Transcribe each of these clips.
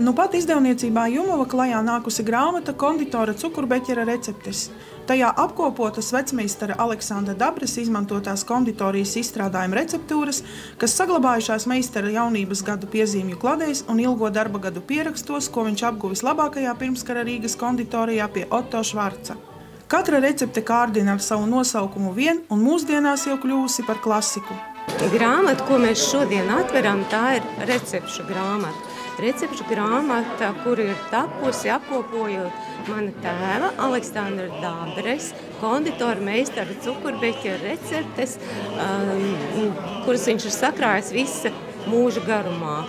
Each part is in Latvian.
Nu pat izdevniecībā Jumava klajā nākusi grāmata Konditora cukurbeķera receptes. Tajā apkopotas vecmeistara Aleksandra Dabres izmantotās konditorijas izstrādājuma receptūras, kas saglabājušās meistara jaunības gadu piezīmju kladēs un ilgo darba gadu pierakstos, ko viņš apguvis labākajā pirmskara Rīgas konditorijā pie Otto Švarca. Katra recepte kārdina ar savu nosaukumu vien un mūsdienās jau kļuvusi par klasiku. Grāmata, ko mēs šodien atveram, tā ir recepšu grāmata. Recepšu grāmata, kur ir tapusi apkopojot mana tēva Aleksandra Dabres, konditora meistara cukurbeķera receptes, kuras viņš ir sakrājis visa mūža garumā.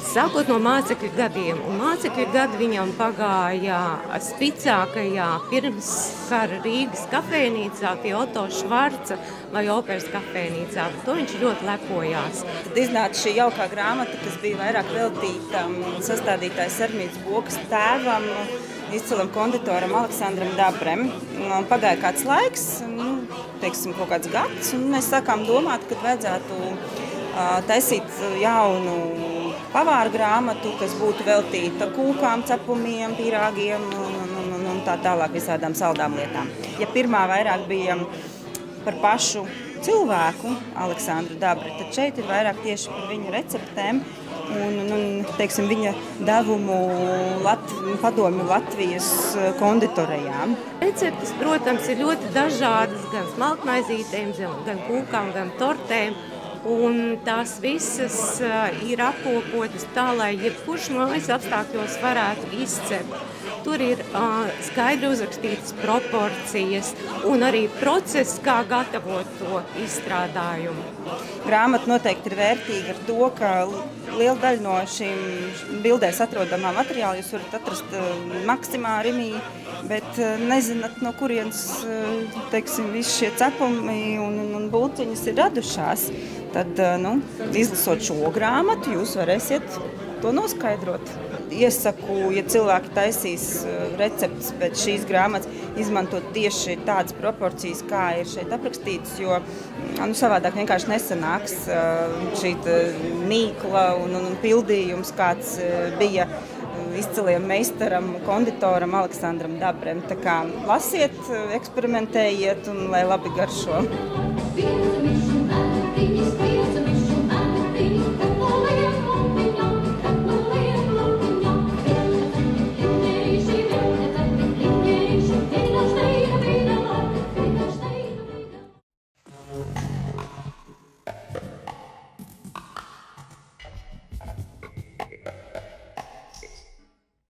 Sākot no mācekļu gadiem, un mācekļu gadi viņam pagāja spicākajā pirmskara Rīgas kafejnīcā pie Otto Švarca vai operas kafejnīcā. To viņš ļoti lepojās. Tad iznāca šī jaukā grāmata, kas bija vairāk veltīta sastādītājs Sarmītas Bokas tēvam, izcilam konditoram Aleksandram Dabrem. Pagāja kāds laiks, teiksim, kaut kāds gads, un mēs sākām domāt, ka vajadzētu taisīt jaunu pavāra grāmatu, kas būtu veltīta kūkām, cepumiem, pīrāgiem un tā tālāk visādām saldām lietām. Ja pirmā vairāk bija par pašu cilvēku, Aleksandru Dabri, tad šeit ir vairāk tieši par viņu receptēm un teiksim, viņa devumu padomju Latvijas konditorejām. Receptes, protams, ir ļoti dažādas, gan smalkmaizītēm, gan kūkām, gan tortēm. Un tās visas ir apkopotas tā, lai jebkurš mājas apstākļos varētu izcept. Tur ir skaidri uzrakstītas proporcijas un arī process, kā gatavot to izstrādājumu. Grāmata noteikti ir vērtīga ar to, ka liela daļa no šīm bildēs atrodamā materiāla jūs varat atrast Maksimā, Rimī, bet nezināt, no kurienes, teiksim, visi šie cepumi un bulciņas ir radušās. Tad, izlasot šo grāmatu, jūs varēsiet to noskaidrot. Iesaku, ja cilvēki taisīs receptes pēc šīs grāmatas, izmantot tieši tādas proporcijas, kā ir šeit aprakstītas, jo savādāk vienkārši nesanāks šī mīkla un pildījums, kāds bija izciliem meistaram, konditoram Aleksandram Dabrem. Tā kā lasiet, eksperimentējiet un lai labi garšo.